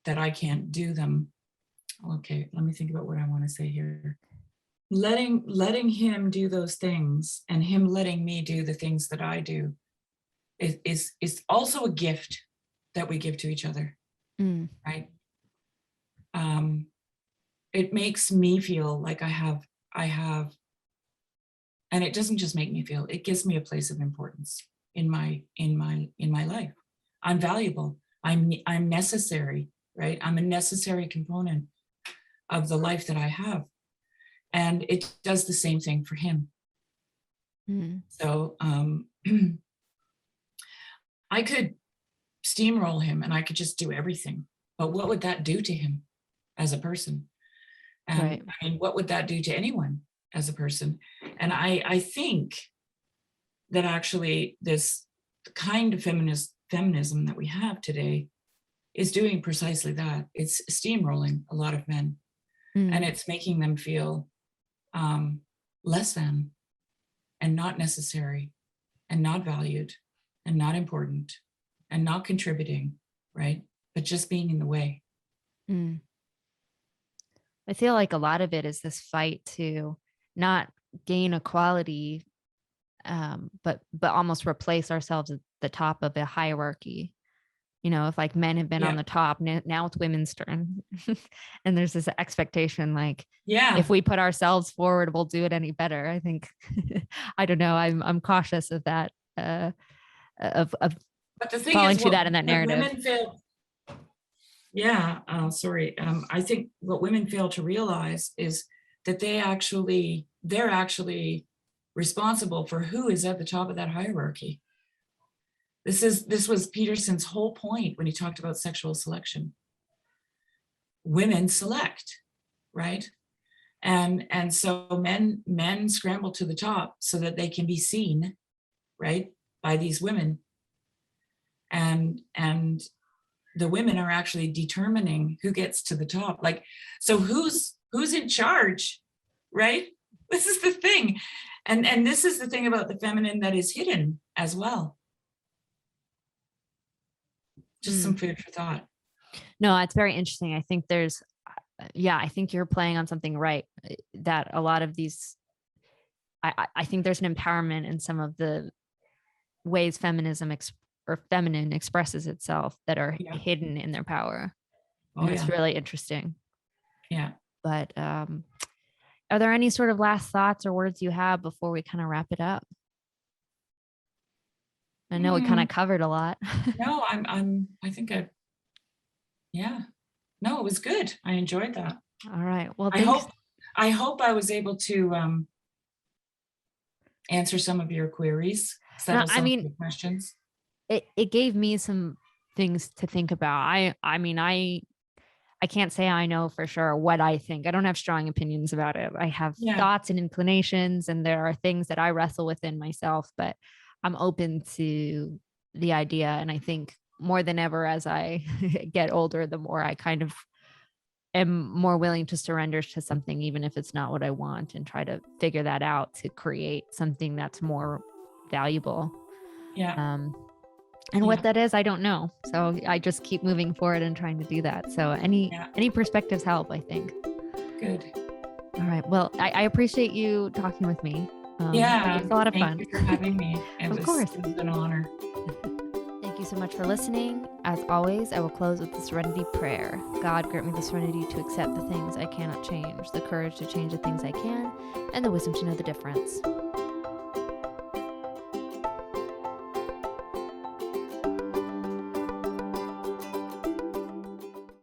I can't do them. Okay, let me think about what I want to say here. Letting him do those things and him letting me do the things that I do is also a gift that we give to each other. Right? It makes me feel like I have, and it doesn't just make me feel, it gives me a place of importance in my life. I'm valuable. I'm necessary, right? I'm a necessary component of the life that I have. And it does the same thing for him. So I could steamroll him and I could just do everything. But what would that do to him as a person? And right. I mean, what would that do to anyone as a person? And I think that actually this kind of feminism that we have today is doing precisely that. It's steamrolling a lot of men, and it's making them feel less than, and not necessary, and not valued, and not important, and not contributing, right? But just being in the way. I feel like a lot of it is this fight to not gain equality, but almost replace ourselves at the top of a hierarchy. If like men have been on the top, now it's women's turn. And there's this expectation, like, if we put ourselves forward, we'll do it any better. I think, I don't know. I'm cautious of that, of but the thing falling is, through that in that narrative. Women fail. Sorry. I think what women fail to realize is that they're actually responsible for who is at the top of that hierarchy. This was Peterson's whole point when he talked about sexual selection. Women select, right? And so men scramble to the top so that they can be seen, right, by these women. And the women are actually determining who gets to the top. Like, so who's in charge, right? This is the thing. And this is the thing about the feminine that is hidden as well. Just some food for thought. No, it's very interesting. I think I think you're playing on something, right? That a lot of these, I think there's an empowerment in some of the ways feminism or feminine expresses itself that are hidden in their power. And it's really interesting. Yeah. But are there any sort of last thoughts or words you have before we kind of wrap it up? I know we kind of covered a lot. No, no, it was good. I enjoyed that. All right. Well, I hope I was able to answer some of your queries. Settle some of your questions. It gave me some things to think about. I can't say I know for sure what I think. I don't have strong opinions about it. I have thoughts and inclinations, and there are things that I wrestle within myself, but I'm open to the idea. And I think more than ever, as I get older, the more I kind of am more willing to surrender to something, even if it's not what I want, and try to figure that out to create something that's more valuable. And what that is, I don't know. So I just keep moving forward and trying to do that. So any perspectives help, I think. Good. All right. Well, I appreciate you talking with me. It's a lot of fun. Thank you for having me. Of course. It's an honor. Thank you so much for listening. As always, I will close with the serenity prayer. God, grant me the serenity to accept the things I cannot change, the courage to change the things I can, and the wisdom to know the difference.